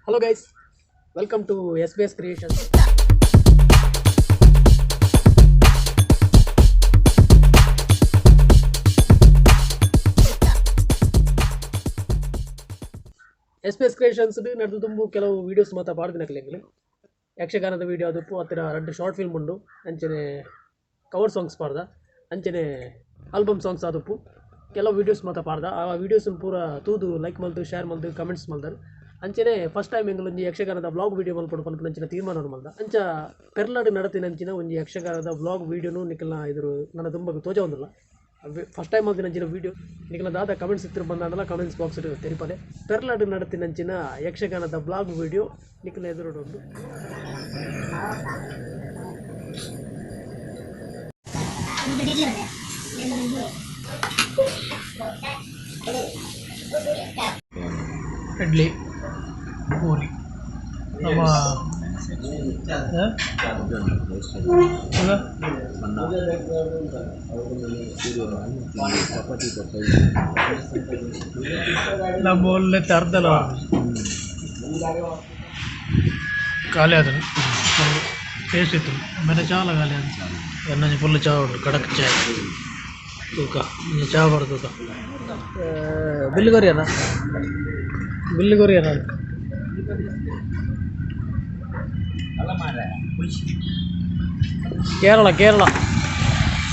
Hello guys, welcome to SBS Creations. SBS Creations ನಡೆದು ತುಂಬು ಕೆಲವು ವೀಡಿಯೋಸ್ ಮಾತ್ರ ಪಾಡ್ದಿನಕ್ಲೆಂಗ್ಲು ಯಕ್ಷಗಾನದ ವೀಡಿಯೋ ಅದಪ್ಪು ಹತ್ತಿರ 2 ಶಾರ್ಟ್ ಫಿಲ್ಮ್ ಉಂಡು ಅಂಚನೆ ಕವರ್ ಸಾಂಗ್ಸ್ ಪಾಡ್ದ ಅಂಚನೆ ಆಲ್ಬಮ್ ಸಾಂಗ್ಸ್ ಅದಪ್ಪು ಕೆಲವು ವೀಡಿಯೋಸ್ ಮಾತ್ರ ಪಾಡ್ದ ಆ ವೀಡಿಯೋಸ್ ಪೂರ ತೂದು ಲೈಕ್ ಮಲ್ದು ಶೇರ್ ಮಲ್ದು ಕಮೆಂಟ್ಸ್ ಮಲ್ದರು ಅಂಚನೆ ಫಸ್ಟ್ ಟೈಮ್ ಎಂಗ್ಲೊಂಜಿ ಯಕ್ಷಗಾನದ ವ್ಲಾಗ್ ವೀಡಿಯೋ ಮಲ್ಪಡು ಪನ್ಪುನಂಚಿನ ತೀರ್ಮಾನ ಮಲ್ದ ಅಂಚ ಪೆರ್ಲಾಡು ನಡತಿನಂಚಿನ ಒಂಜಿ ಯಕ್ಷಗಾನದ ವ್ಲಾಗ್ ವೀಡಿಯೋನು ನಿಖಲ್ನ ಇದ್ರು ನನ್ನ ತುಂಬ ತೋಜ ಒಂದಿಲ್ಲ ಫಸ್ಟ್ ಟೈಮ್ ಮಲ್ತಿನಂಚಿನ ವೀಡಿಯೋ ನಿಖಲ್ನ ದಾದ ಕಮೆಂಟ್ಸ್ ಇತ್ತಿರು ಬಂದಾಂಡಲ ಕಮೆಂಟ್ಸ್ ಬಾಕ್ಸ್ ತೆರಿಪದೆ ಪೆರ್ಲಾಡು ನಡತಿನಂಚಿನ ಯಕ್ಷಗಾನದ ವ್ಲಾಗ್ ವೀಡಿಯೋ ನಿಖಲ್ನ ಎದುರು ಉಂಟು. ಇಡ್ಲಿ ಪೂರಿ ನಮ್ಮ ನಮ್ಮ ಒಳ್ಳೆ ಅರ್ಧಲ್ಲ ಖಾಲಿ ಆದನು ಟೇಸ್ಟ್ ಇತ್ತು ಆಮೇಲೆ ಚಾಲ ಖಾಲಿ ಆದ ಎನ್ನ ಫುಲ್ ಚಾ ಉಂಟು ಕಡಕ್ ಚಾಯ್ ತೂಕ ಚಾ ಬರ ತೂಕ ಬಿಲ್ಲು ಕೊರಿಯನ ಕೇರಳ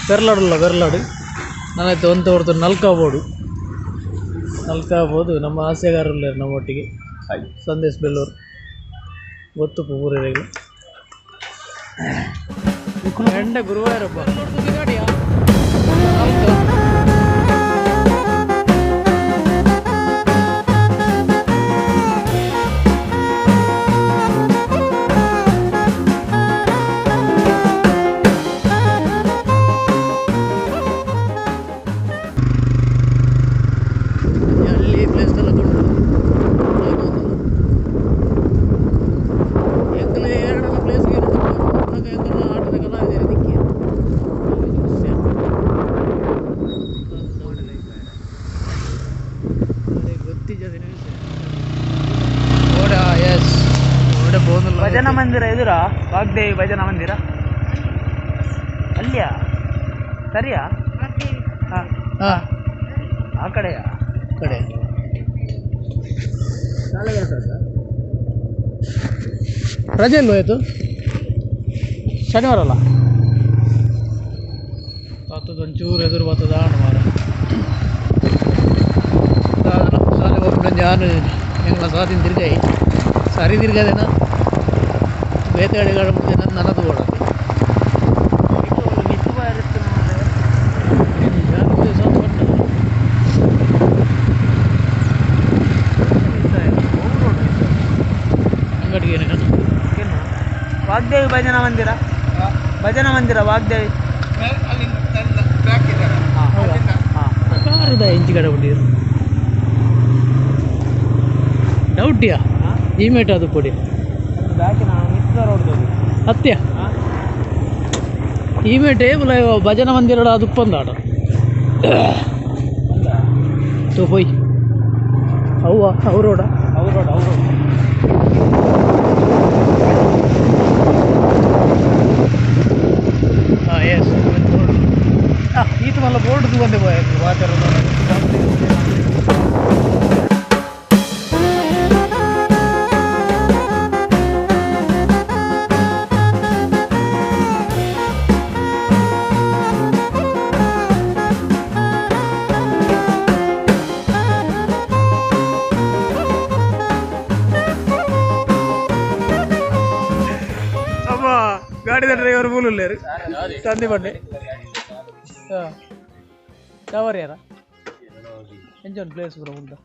ಪೆರ್ಲಾಡು ನಾನೈತೆ ಒಂದು ಹೊರತು ನಲ್ಕಾಬೋದು ನಮ್ಮ ಆಸೆಗಾರಲ್ಲ ನಮ್ಮೊಟ್ಟಿಗೆ ಸಂದೇಶ್ ಬೆಲ್ಲೂರು ಗೊತ್ತು ಪೂರೈಗಳು ಎಂಡ ಗುರುವಾರಪ್ಪ ಭಜನಾ ಮಂದಿರ ಎದುರಾ ವಾಗ್ದೇವಿ ಭಜನಾ ಮಂದಿರ ಅಲ್ಲಿಯಾ ಸರಿಯಾ ಹಾಂ ಆ ಕಡೆಯಾ ಕಡೆ ರಜೆ ಇಲ್ವ ಆಯಿತು ಶನಿವಾರ ಅಲ್ಲ ಒಂಚೂರು ಎದುರು ಬರ್ತದ ಮಾರ ಸಾಲೆ ಹೋಗ್ಬಿಟ್ಟು ನಾನು ಎಂಗ್ಲ ಸ್ವಾಧೀನ ತಿರ್ಗಾಯಿ ಸರಿ ತಿರ್ಗದೇನ ಬೇತೆಗಳು ನನ್ನದು ಓಡೋದು ಅಂಗಡಿಗೆ ವಾಗ್ದೇವಿ ಭಜನಾ ಮಂದಿರ ವಾಗ್ದೇವಿ ಕಾರದ ಇಂಚಿಗಡೆ ಬಿಟ್ಟಿದ್ರು ಡೌಟಿಯಾ ಇಮೇಟ್ ಅದು ಕೊಡಿ ಹತ್ಯ ಇಮೇಟೇ ಭಜನಾ ಮಂದಿರ ಅದು ಪಂದಾಡ ತೋ ಹೋಯ್ ಅವರೋಡ ಹಾಂ ಎಸ್ ಈತ ಮಲ್ಲ ಬೋರ್ಡ್ ಬಂದೆ ವಾಚರ ಗಾಡಿದ ಡ್ರೈವರ್ ಮೂಲು ಇಲ್ಲೇರು ತಂದಿ ಬಂಡೆ ಟವರ್ ಯಾರ ಎಂಜಾಯ್ ಪ್ಲೇಸ್ ಬರೋ ಮುಂದೆ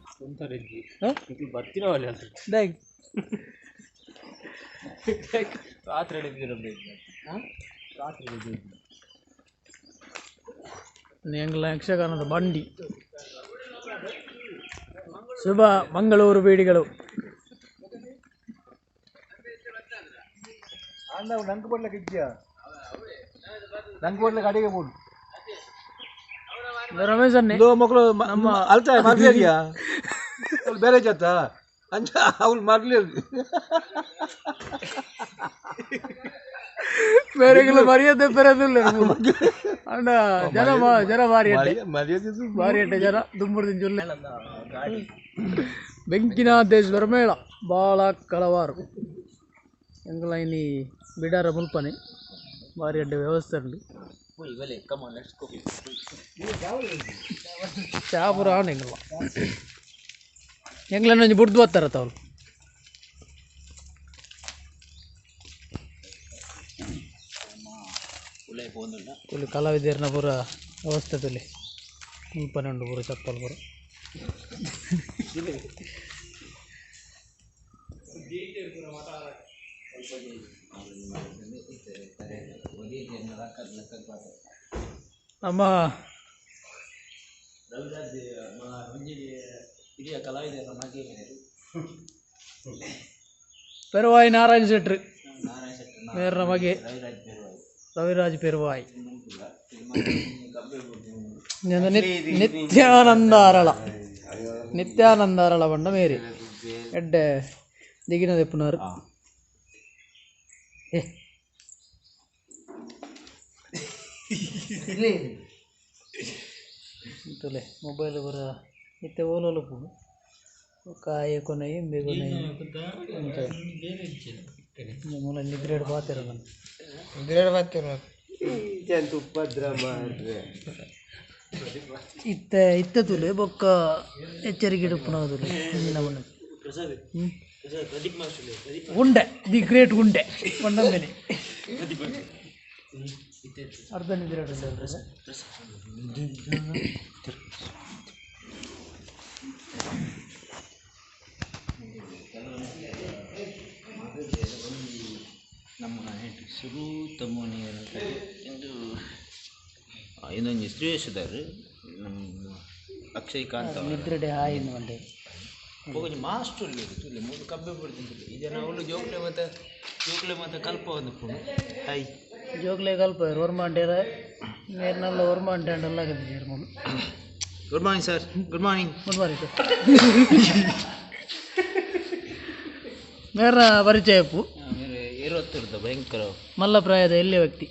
ಎಂಗ್ಲ ಯಕ್ಷಗಾನದ ಬಂಡಿ ಶುಭ ಮಂಗಳೂರು ಬೀಡಿಗಳು ನಂಗೆ ಬರ್ಲಿಕ್ಕೆ ಇದೆಯಾ ನಂಗೆ ಬರ್ಲಿಕ್ಕೆ ಅಡಿಗೆ ಬೋಡು ರಮೇಶ್ ಅನ್ನೆ ಮಕ್ಕಳು ನಮ್ಮ ಅಲ್ತಾ ಬೇರೆ ಜಾತ ಅಂತ ಅವ್ಳು ಮರ್ಲಿಲ್ಲ ಬೇರೆಗಳು ಮರ್ಯಾದೆ ಬರೋದಿಲ್ಲ ಅಣ್ಣ ಜನ ಭಾರಿ ಅಟ್ಟೆ ಜನ ದುಂಬುರ್ದಿನ ಜೊಲ್ಲೆ ಬೆಂಕಿನಾಥೇಶ್ವರ ಮೇಳ ಭಾಳ ಕಳವಾರು ಎಂಗ್ಲ ಇನಿ ಬಿಡಾರ ಮುಲ್ಪನೆ ಭಾರಿ ಅಡ್ಡೆ ವ್ಯವಸ್ಥೆ ಉಂಟು ಚಾಪುರ ಎಂಗ್ಲ ಎಂಗ್ಲನ್ನ ಬುಡ್ದು ಬರ್ತಾರ ತಾವು ಇಲ್ಲಿ ಕಲಾವಿದರನ್ನ ಪೂರ ವ್ಯವಸ್ಥೆ ತುಲಿ ಮುಲ್ಪನೆ ಉಂಡು ಪೂರ ಚಪ್ಪಲ್ ಪೂರ ನಮ್ಮ ಹಿರಿಯ ಕಲಾವಿದರ ಪೆರುವಾಯಿ ನಾರಾಯಣ ಶೆಟ್ರು ಮೇರ್ನ ಮಗೆ ರವಿರಾಜ್ ಪೆರುವಾಯಿ ನಿತ್ಯಾನಂದ ಅರಳ ಬಂಡ ಮೇರಿ ಎಡ್ಡೆ ದಿಗಿನ ದೆಪ್ಪುನಾರು ತುಲೆ ಮೊಬೈಲ್ ಬರ ನಿತ್ಯ ಓಲೋಲು ಪೂನು ಕಾಯಿ ಕೊನೆ ಎಂಬೆ ಕೊನೆ ಮೂಲ ನಿದ್ರೆಡ್ ಪಾತಿರ ನಾನು ನಿದ್ರೆಡ್ ಪಾತಿರ ಇತ್ತ ತುಲೆ ಬೊಕ್ಕ ಎಚ್ಚರಿಕೆ ಇಡುಪ್ಪು ನಾವು ತುಲೆ ಹಿಂದಿನ ಮಣ್ಣು ಉಂಡೆ ದಿ ಗ್ರೇಟ್ ಉಂಡೆ ಕೊಂಡಂಬೆನೆ ಅರ್ಧ ನಿದ್ರೆ ನಮ್ಮ ಶುರು ತಮ್ಮನಿ ಇಂದು ಇನ್ನೊಂದು ಶ್ರೀವೇಶದಾರು ನಮ್ಮ ಅಕ್ಷಯ್ ಕಾಂತ ನಿದ್ರೆಡೆ ಹಾಯಿನ ಒಂಡೆ ಹೋಗಿ ಮಾಸ್ಟರ್ ಇಲ್ಲಿ ಮೂರು ಕಬ್ಬೆ ಬಿಡ್ತಿದ್ದಿಲ್ಲ ಇದನ್ನು ಅವಳು ಜೋಕ್ಲೆ ಮತ್ತು ಕಲ್ಪ ಒಂದು ಪುಣ ಹಾಯ್ ಜೋಗ್ಲೆ ಕಲ್ಪ ಓರ್ಮಾಂಟೇರ ನೀರ್ನೆಲ್ಲ ಓರ್ಮಾಂಟೆಲ್ಲ good morning sir good morning good morning sir ಮೇರ ಪರಿಚಯಪ್ಪು ಇರುತ್ತಿರ್ತ ಭಯಂಕರ ಮಲ್ಲಪ್ರಾಯದ ಎಲ್ಲಿಯ ವ್ಯಕ್ತಿ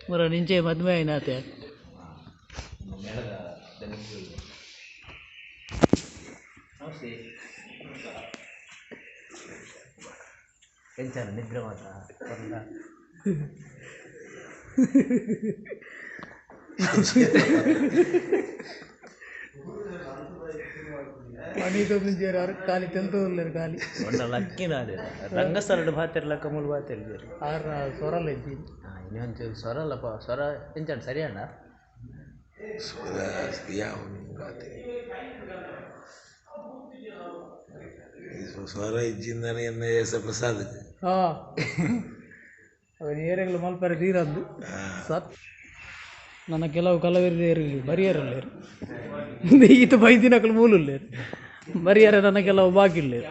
ಮರ ನಿಂಚೆ ಮದುವೆ ಆಯ್ನಾತೆ ಎಂಚಾರ ನಿದ್ರೆ ಮಾತ್ರ ಮಣಿದೊಂದು ಖಾಲಿ ತೆಲ್ತೋಲ್ಲ ಖಾಲಿ ಲಕ್ಕಿನ ಅದೇ ರಂಗಸ್ಥಳ ಬಾತಿರ್ಲ ಕಮಲ್ ಬಾತಿರ್ತೀರಿ ಆರ ಸ್ವರಲ್ಲ ಇದ್ದೀನಿ ಇನ್ನೊಂದು ಸ್ವರ ಅಲ್ಲಪ್ಪ ಸ್ವರ ಎಂಚಾಣ ಸರಿ ಅಣ್ಣ ಸ್ವರ ಇಜ್ಜಿಂದಾನೆ ಎನ್ನ ಎಸ ಪ್ರಸಾದ ಹಾಂ ಅವನ ಏರಿಯಾಗಳು ಮಲ್ಪರೆ ತೀರಂದು ಸತ್ ನನ್ನ ಕೆಲವು ಕಲಾವಿದರು ಬರಿಯರಲ್ಲೇರು ಈತ ಬೈದಿನಕಲು ಮೂಲಲ್ಲೇರು ಬರಿಯರ ನನ್ನ ಕೆಲವು ಬಾಕಿಲ್ಲೇರು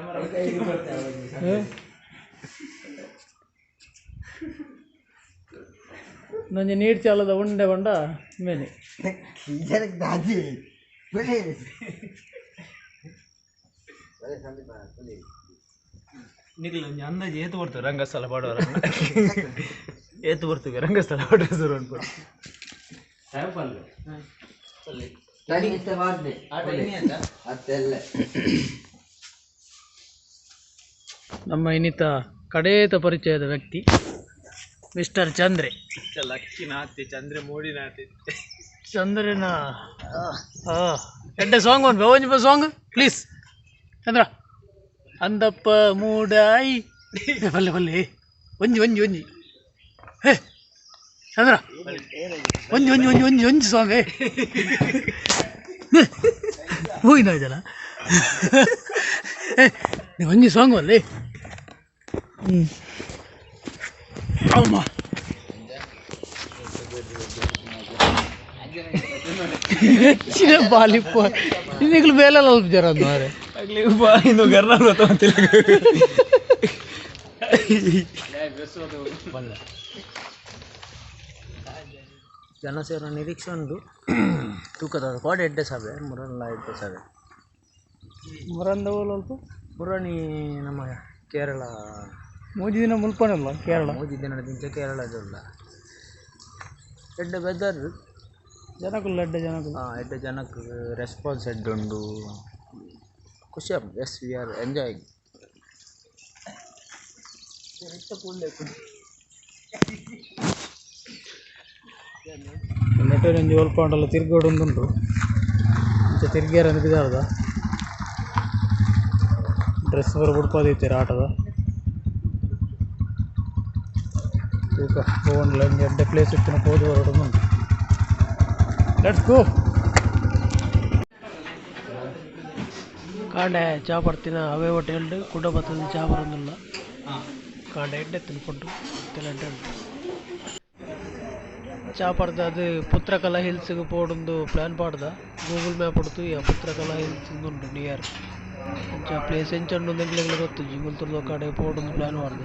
ನಂಜೆ ನೀರು ಚಾಲದ ಉಂಡೆ ಬಂಡ ಮೇಲೆ ನಿಖಿಲ್ ಅಂದಾಜು ಏತು ಬರ್ತವೆ ರಂಗಸ್ಥಳ ಪಾಡೋರ ಏತು ಬರ್ತೀವಿ ರಂಗಸ್ಥಳ ಪಾಡೋ ಶುರು ಅನ್ಬೋದು ನಮ್ಮ ಇನ್ನಿತ ಕಡೇತ ಪರಿಚಯದ ವ್ಯಕ್ತಿ ಮಿಸ್ಟರ್ ಚಂದ್ರೆ ಲಕ್ಕಿನಾತಿ ಚಂದ್ರೆ ಮೋಡಿನಾತಿ ಚಂದ್ರನ ಎಡ್ಡೆ ಸಾಂಗ್ ಒಂದು ಒಂಜಿ ಸಾಂಗ್ ಪ್ಲೀಸ್ ಚಂದ್ರ ಅಂದಪ್ಪ ಮೂಡಾಯಿ ಬಲ್ಲೆ ಬಲ್ಲೆ ಒಂಜಿ ಒಂಜಿ ಒಂಜಿ ಹೇ ಚಂದ್ರ ಒಂಜಿ ಒಂಜಿ ಒಂಜಿ ಒಂಜಿ ಒಂಜಿ ಸಾಂಗ್ ಹೋಗಿನ ಜನ ಒಂಜಿ ಸಾಂಗ್ ಅಲ್ಲಿ ಅಮ್ಮ ಹೆಚ್ಚಿನ ಬಾಲಿಪ್ಪ ಇನ್ನೀಗಲೂ ಬೇಲೆಲ್ಲ ಅಲ್ಪ ಜರ ಅಂದಾರೆ ಇನ್ನು ಗರ್ನಾಲ್ ಗೊತ್ತಾಗ್ತಿಲ್ಲ ಜನಸೇನ ನಿರೀಕ್ಷೆ ಉಂಟು ತೂಕದ ಕೋಡೆ ಎಡ್ಡೆ ಸಭೆ ಮುರಲ್ಲ ಎಡ್ಡೆ ಸಭೆ ಮರಂದ ಅಲ್ಪ ಪುರಾಣಿ ನಮ್ಮ ಕೇರಳ ಮೂಜಿ ದಿನ ಮುಲ್ಪನಲ್ಲ ಕೇರಳ ಮೂಜಿ ದಿನದಿಂದ ಕೇರಳದಲ್ಲ ಎಡ್ಡೆ ಬೆದರ್ ಜನಕ್ಕಲ್ಲ ಎಡ್ಡೆ ಜನಕ್ಕಲ್ಲ ಎಡ್ಡೆ ಜನಕ್ಕೆ ರೆಸ್ಪಾನ್ಸ್ ಎಡ್ಡೆ ಉಂಡು ಖುಷಿ ಆಗ್ತದೆ. Yes we are enjoying. ನೆಟ್ಟೊಂದು ಸ್ವಲ್ಪ ಉಂಟಲ್ಲ ತಿರ್ಗೋಡು ಉಂಟು ಮುಂಚೆ ತಿರ್ಗ್ಯಾರ ಬಿದ್ದಾರದ ಡ್ರೆಸ್ ಬರ ಬಿಡ್ಕೋದೈತೆ ಆಟದ ತೂಕ ಹೋಗಲ್ಲ ಹಿಂಗೆ ಎಡ್ಡೆ ಪ್ಲೇಸ್ ಇತ್ತು ಹೋಗಿ ಹೊರಡು ಲೆಟ್ಸ್ ಗೋ. ಕಾಂಡೆ ಚಾ ಬರ್ತೀನ ಅವೇ ಹೋಟೆಲ್ ಕುಡ ಬರ್ತದೆ ಚಾ ಬರೋದಿಲ್ಲ ಕಾಂಡೆ ಎಡ್ಡೆ ತಿನ್ಕೊಂಡು ತೆಲಂಟೆ ಚಾ ಪಡ್ದ ಅದು ಪುತ್ರಕಲಾ ಹಿಲ್ಸ್ಗೆ ಪೋಡೊಂದು ಪ್ಲ್ಯಾನ್ ಪಾಡ್ದ ಗೂಗಲ್ ಮ್ಯಾಪ್ ಹೊಡ್ತು ಈ ಪುತ್ರಕಲಾ ಹಿಲ್ಸ್ ಉಂಟು ನಿಯರ್ ಅಂಚ ಪ್ಲೇಸ್ ಎಂಚಂಡು ಎಂಗ್ಲೆಗ್ಲ ಗೊತ್ತು ಜಿಂಗುಲ್ತುರ್ದ ಕಡೆ ಪೋಡೊಂದು ಪ್ಲ್ಯಾನ್ ಮಾಡ್ದ.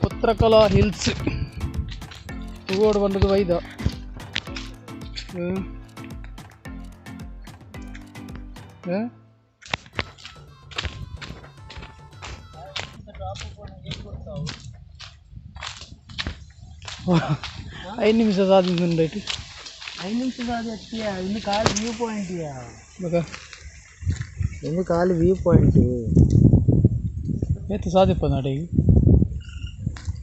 ಪುತ್ರಕಲಾ ಹಿಲ್ಸ್ ತೂಗೋಡು ಬಂದದ್ದು ವೈದ ಐದು ನಿಮಿಷ ಆದ್ಮೇಲೆ ರೈಟ್ 5 ನಿಮಿಷದ ಇನ್ನು ಖಾಲಿ ವ್ಯೂ ಪಾಯಿಂಟ್ ಬೇಕಾ ಇನ್ನು ಖಾಲಿ ವ್ಯೂ ಪಾಯಿಂಟ್ ಎತ್ತು ಸಾಧಿಪ್ಪ ನಡಿಗೆ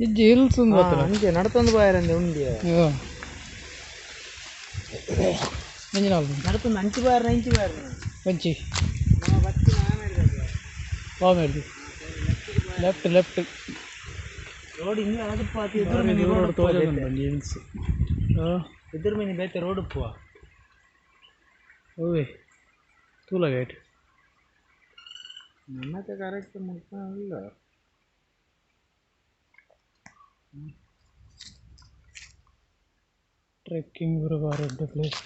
ಇಜ್ಜಿ ಹಿಲ್ಸ್ ಅಂಚೆ ನಡ್ತೊಂದು ಬಾಯರಂದೆ ಉಂಡಿ ಎಂಜಿನ ನಡ್ತೊಂದು ಅಂಚು ಬಾಯರ ಇಂಚು ಬಾಯರ ಕೊಂಚಿ ಬಾಮೇಡಿ ಲೆಫ್ಟ್ ಲೆಫ್ಟ್ ರೋಡ್ ಇನ್ನೂ ಅದಪ್ಪ ರೋಡ್ ತೋಜೊಂದು ಹಿಲ್ಸ್ ಇದ್ರ ಮೇಲೆ ಬೇತೆ ರೋಡ್ ಉಪ್ಪುವ ಓಯ್ ತೂಲ ಗೇಟ್ ನಮ್ಮತ್ತೆ ಕರೆಕ್ಟ್ ಮುಟ್ಟ ಟ್ರೆಕ್ಕಿಂಗ್ ಬರಬಾರ ಪ್ಲೇಸ್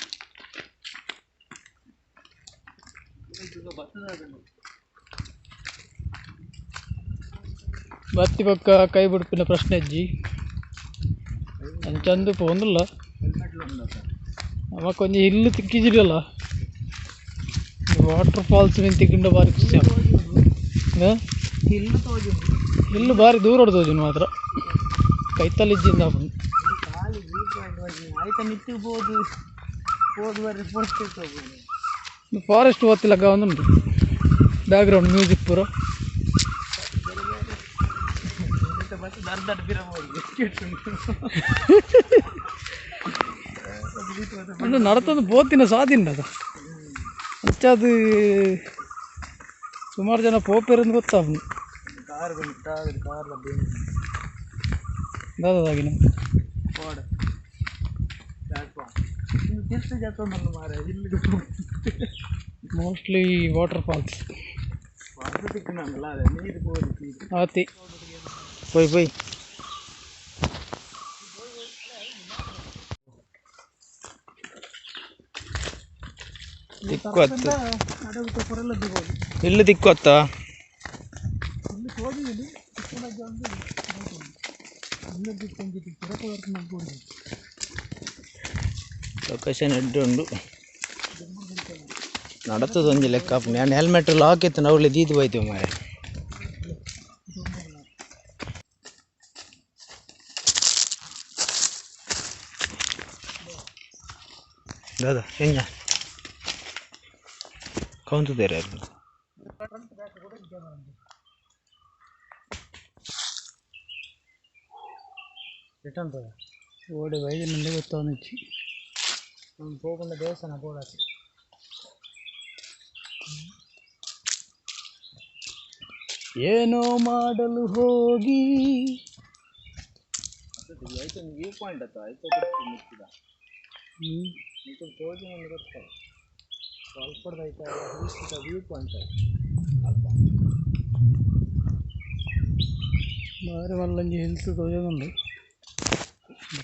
ಬತ್ತಿ ಪಕ್ಕ ಕೈ ಬಿಡುಪಿನ ಪ್ರಶ್ನೆ ಅಜ್ಜಿ ಅಂಚಂದು ಪೋಂದಿಲ್ಲ ನಮಕ್ ಕೊಂಚ ಹಿಲ್ಲು ತಿಕ್ಕಿಜಿರಲ್ಲ ವಾಟರ್ ಫಾಲ್ಸ್ ಮೇಲೆ ತಿಕ್ಕಿಂಡ ಬಾರಿ ಖುಷಿ ಹಿಲ್ಲು ಬಾರಿ ದೂರ ಹೊಡೆದೋಜು ಮಾತ್ರ ಕೈತಲ್ಲಿಜ್ಜಿಂದ ಆಯ್ತಾ ನಿಂತಿರ್ಬೋದು ಹೋದ್ವರೆ ಫಾರೆಸ್ಟ್ ಓದ್ತಿಲ್ಲ ಒಂದುಂಟು ಬ್ಯಾಕ್ಗ್ರೌಂಡ್ ಮ್ಯೂಸಿಕ್ ಪೂರ ಅಂದ್ರೆ ನಡತೊಂದು ಪೋತಿನ ಸಾಧಿನ ಅದು ಅದು ಸುಮಾರು ಜನ ಪೋಪೇರಂದು ಗೊತ್ತಾಗ ದಾದಾಗಿನ ಮೋಸ್ಟ್ಲಿ ವಾಟರ್ ಫಾಲ್ಸ್ ಆತಿ போய் போய் ದಿಕ್ಕೊತ್ತು ಇಲ್ಲಿ ದಿಕ್ಕೊತ್ತ ಲೊಕೇಶನ್ ಎಡ್ಡು ಉಂಡು ನಡತದ ಒಂಜಿ ಲೆಕ್ಕ ನಾನು ಹೆಲ್ಮೆಟ್ ಲಾಕ್ ಇತ್ತು ನಾವು ದೀದು ಹೋಯ್ತೇವೆ ಮಾರೆ दादा ಹೆಂಗ ಕೌಂತು ದೇರೆ ರಿಟರ್ನ್ ಓಡಿ ವೈದ್ಯ ನಂಗೆ ಗೊತ್ತಾವನಿಚ್ಚಿ ಹೋಗಂಡ ದೇವಸ್ಥಾನ ಬೋಡಾಸಿ ಏನೋ ಮಾಡಲು ಹೋಗಿ ಆಯ್ತು ವ್ಯೂ ಪಾಯಿಂಟ್ ಆಯ್ತು ಆಯ್ತು ಮುಚ್ಚಿದ ಇದು ತೋಜಿ ನನಗೆ ಗೊತ್ತಾಯ್ತು ಸ್ವಲ್ಪದಾಯ್ತು ವ್ಯೂ ಪಾಯಿಂಟ್ ಬಾರಿ ಮಲ್ಲಂಜಿ ಹಿಲ್ಸ್ ತೋಜೊಂದುಂಡು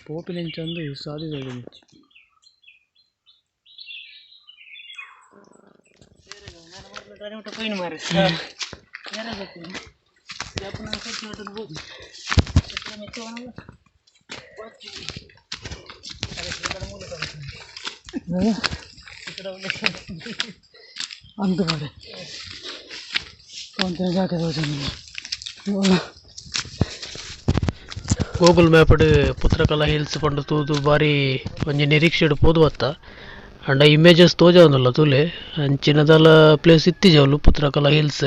ಪೋಪಿನೆಂಚ ಅಂದು ಸಾದಿ ತೋಜೊಂದಿಜ್ಜಿ అంత మరి కొంత జాగ్రత్త తోజొంದು ಗೂಗಲ್ ಮ್ಯಾಪ್ ಪುತ್ರಕಲಾ ಹಿಲ್ಸ್ ಪಂಡ ತೂದು ಬಾರಿ ಒಂಜಿ ನಿರೀಕ್ಷೆಡ್ ಪೋದು ಅತ್ತ ಅಂಡ ಇಮೇಜಸ್ ತೋಜಾವನಲ್ಲ ತೂಲೆ ಅಂಚಿನದಲ ಪ್ಲೇಸ್ ಇತ್ತಿಜವಲು ಪುತ್ರಕಲಾ ಹಿಲ್ಸ್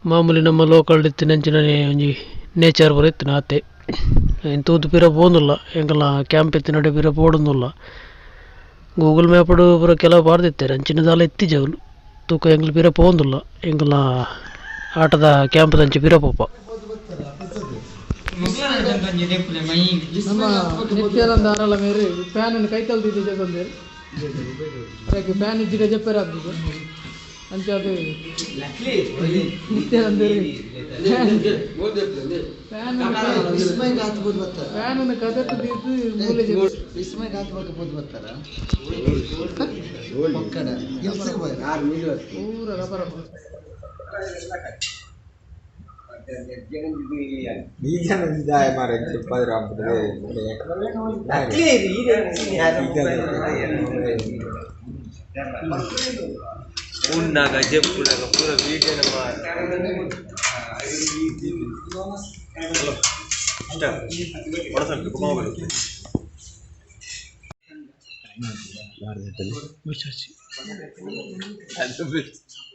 ಮಾಮೂಲಿ ನಮ್ಮ ಲೋಕಲ್ ಇತ್ತಿನ ಅಂಚಿನ ಒಂಜಿ ನೇಚರ್ ಬರ ಇತ್ತಿನ ಆತೆ ಇನ್ನು ತೂದು ಪಿರ ಪೋನುಲ್ಲ ಎಂಕಲ್ಲ ಕ್ಯಾಂಪ್ ಇತ್ತಿನಡೆ ಪಿರ ಪೋಡುಂದುಲ್ಲ ಗೂಗಲ್ ಮ್ಯಾಪ್ ಪೂರ ಕೆಲವು ಬಾರ್ದಿತ್ತಾರೆ ಅಂಚಿನದಲ ಇತ್ತಿಜವಲು ತೂಕ ಎಂಗ್ಲು ಪಿರ ಪೋಂದುಲ್ಲ ಎಂಕಲ್ಲ ಆಟದ ಕ್ಯಾಂಪ್ ದಂಚಿ ಪಿರ ಪೋಪ ನಮ್ಮ ನಿತ್ಯಾನಂದ ಆರಲ ಮೇರೆ ಫ್ಯಾನ್ ಕೈ ಕಲ್ತಿದ್ದೆ ಜಗೊಂದೇರು ಅದಕ್ಕೆ ಫ್ಯಾನ್ ಇದ್ದಿಗೆ ಜಪ್ಪರ ಆಗ್ತದೆ ಅಂಚೆ ಅದು ನಿತ್ಯಾನಂದ ಫ್ಯಾನ್ ಕದತ್ತು ತೀರ್ತು ಮೂಲೆ ಪೂರ ರಬರ पूरा वीडियो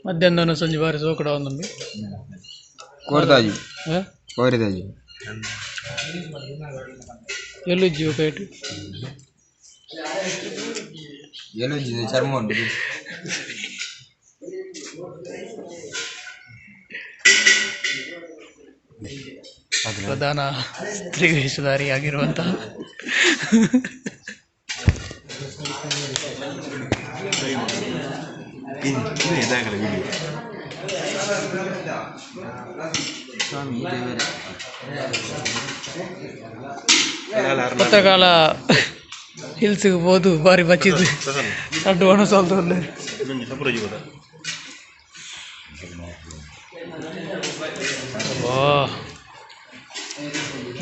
ಮಧ್ಯಾಹ್ನ ಸಂಜೆ ಬಾರಿ ಸೋಕಡ ಒಂದೊಂದು ಕೋರಿದಾಜು ಕೋರಿದಾಜು ಎಲ್ಲಿಜ್ಜಿ ಪೇಟು ಎಲ್ಲಿಜ್ಜಿದೆ ಚರ್ಮ ಉಂಟು ಪ್ರಧಾನ ಪ್ರವೇಶಧಾರಿಯಾಗಿರುವಂತಹ ಪುತ್ರಕಾಲ ಹಿಲ್ಸ್ಗೆ ಹೋದು ಬಾರಿ ಬಚ್ಚಿದ್ದು ಅಡ್ಡು ಒಣ ಸಾಲ್ದು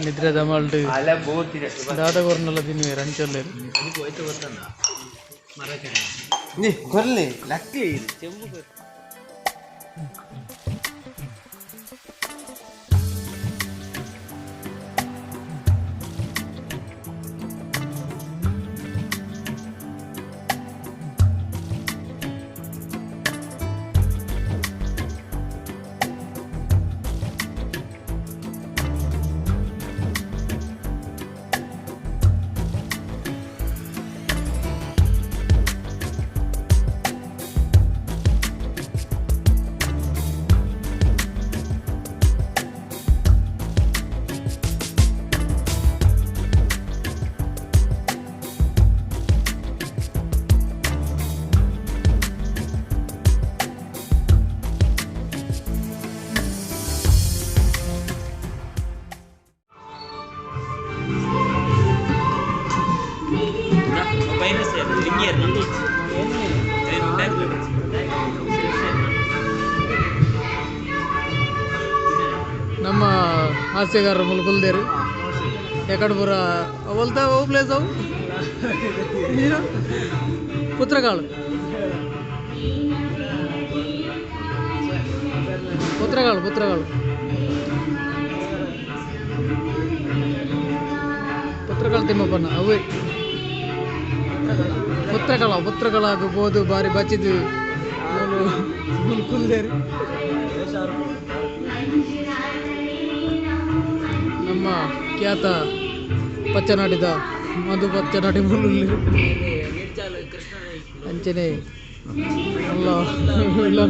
ನಿದ್ರೆ ದಮಾಲ್ಡ್ ದಾದಗೋರ್ನೆಲ್ಲ ತಿನ್ನುವೆ ರಂಚಲ್ಲಿ ಕೊರ್ಲೆ ಲಕ್ಕಿ ನಮ್ಮ ಹಾಸ್ಯಗಾರರು ಮುಲ್ಕುಲ್ದೇರು ಎಕಡೆ ಪೂರ ಅವಲ್ತಾ ಓ ಪ್ಲೇಸ್ ಅವು ನೀನು ಪುತ್ರಕಾಳು ಪುತ್ರಕಾಳು ಪುತ್ರಕಾಳು ಪುತ್ರಕಾಳು ತಿಮ್ಮಪ್ಪನ ಅವೇ ಪುತ್ರಕಳಾಗಬಹುದು ಬಾರಿ ಬಚ್ಚಿದ್ದು ಮುಲ್ಕುಲ್ದೇರು ನಮ್ಮ ಖ್ಯಾತ ಪಚ್ಚನಾಡಿದ ಮಧು ಪಚ್ಚನಾಡಿ ಮುಳ್ಳುಲ್ಲಿ ಅಂಚನೆ ಅಲ್ಲ ಇಲ್ಲ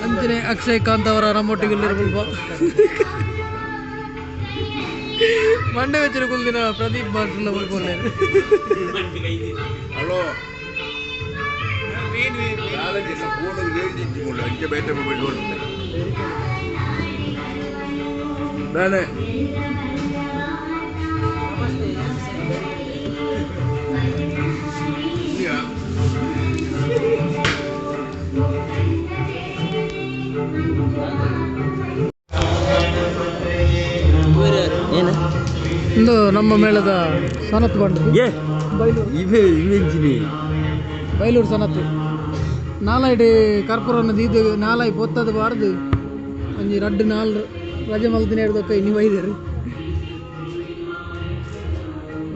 ಅಂಚನೆ ಅಕ್ಷಯ್ ಕಾಂತ್ ಅವರ ನಮ್ಮೊಟ್ಟಿಗೆಲ್ಲಿರಬಲ್ವ ಮಂಡೆ ವೆಚ್ಚರ ಕುಲ್ದಿನ ಪ್ರದೀಪ್ ಬಾಟ್ಲ ಉಳ್ಕೊಂಡೆ ಇಂದು ನಮ್ಮ ಮೇಳದ ಸನತ್ ಬಂಡು ಬೈಲೂರು ಸನತ್ ನಾಲಾಯ್ಡು ಕರ್ಪೂರನ ಇದು ನಾಲಾಯ್ ಪೊತ್ತದ ಬಾರ್ದು ಒಂಜಿ 2-4 ರಜೆ ಮಲ್ದಿನ ಹಿಡ್ದಕ್ಕ ನೀವು ಐದೇರಿ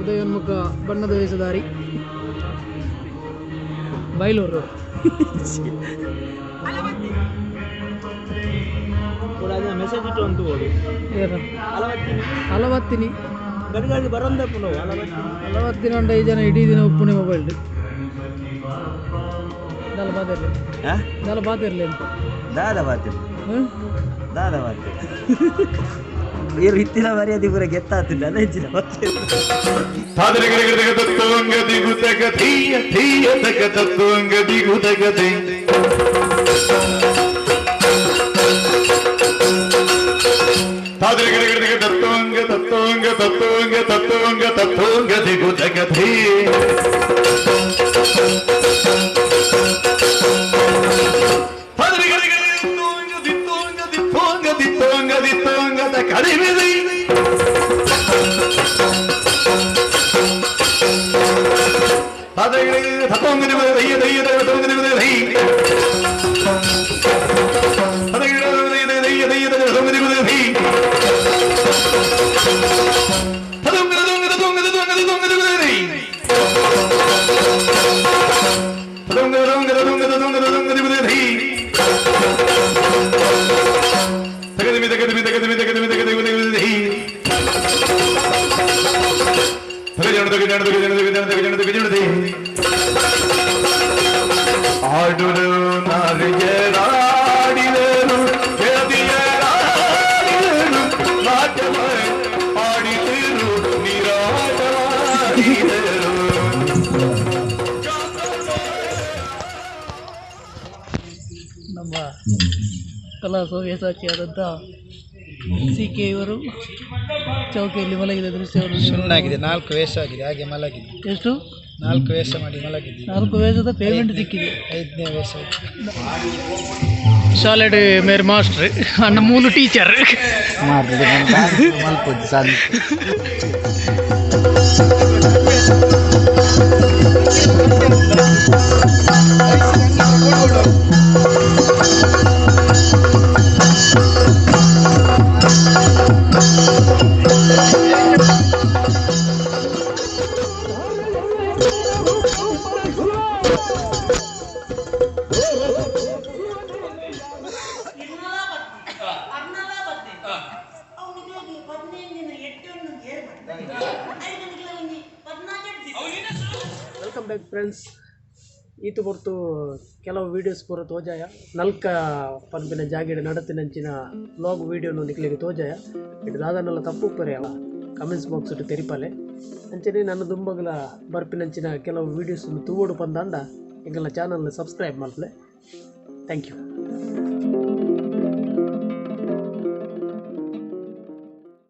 ಉದಯೋನ್ಮುಖ ಬಣ್ಣದ ವೇಷಧಾರಿ ಬೈಲೂರು ಮೆಸೇಜ್ ಇಟ್ಟು ಒಂದು ಏನು ಅಲವತ್ತಿನಿ ಗಡಿಗಾಡಿ ಬರಂದ ಅಲವತ್ತಿನ ಗಂಟೆ ಈ ಜನ ಇಡೀ ದಿನ ಉಪ್ಪುನೆ ಮೊಬೈಲ್ ದಾಲ ಬಾತಿರ್ಲಿ ಅಂತ ಇವ್ರು ಹಿತ್ತಿನ ಮರ್ಯಾದೆ ಪೂರ ಗೆತ್ತಾಗ್ತಿಲ್ಲ ಅಲ್ಲ ಹೆಚ್ಚಿನ ಮತ್ತೆ ನಮ್ಮ ಕಲಾ ಸವ್ಯಸಾಚಿಯಾದಂಥ CK ಇವರು ಚೌಕಿಯಲ್ಲಿ ಮಲಗಿದ ದೃಶ್ಯವನ್ನು ಸುಣ್ಣಾಗಿದೆ 4 ವೇಷ ಆಗಿದೆ ಹಾಗೆ ಮಲಗಿದೆ ಎಷ್ಟು 4 ವೇಷ ಮಾಡಿ ಮಲಗಿದೆ 4 ವೇಷದ ಪೇಮೆಂಟ್ ಸಿಕ್ಕಿದೆ 5ನೇ ವೇಷ ಶಾಲೆಡ್ ಮೇರ್ ಮಾಸ್ಟರ್ ಅಣ್ಣ 3 ಟೀಚರ್ ಮಲ್ಪದ್ದು ಸಾಲಿ ವೆಲ್ಕಮ್ ಬ್ಯಾಕ್ ಫ್ರೆಂಡ್ಸ್ ಈತು ಹೊರತು ಕೆಲವು ವೀಡಿಯೋಸ್ ಪೂರ ತೋಜಾಯ ನಲ್ಕ ಪನ್ಪಿನ ಜಾಗಿಡ ನಡತಿನಂಚಿನ ವ್ಲಾಗ್ ವೀಡಿಯೋನು ನಿಕ್ಲಿಗೆ ತೋಜಾಯ ಇಟ್ಟು ದಾದನೆಲ್ಲ ತಪ್ಪು ಪರ್ಯಾವ ಕಮೆಂಟ್ಸ್ ಬಾಕ್ಸ್ ಇಟ್ಟು ತೆರಿಪಲೆ ಅಂಚನೆ ನನ್ನ ದುಂಬಗಲ ಬರ್ಪಿನಂಚಿನ ಕೆಲವು ವೀಡಿಯೋಸ್ ತೂವೋಡು ಪಂದಾಂಡ ಎಂಗಲ್ಲ ಚಾನಲ್ನ ಸಬ್ಸ್ಕ್ರೈಬ್ ಮಾಡ್ಲೆ ಥ್ಯಾಂಕ್ ಯು.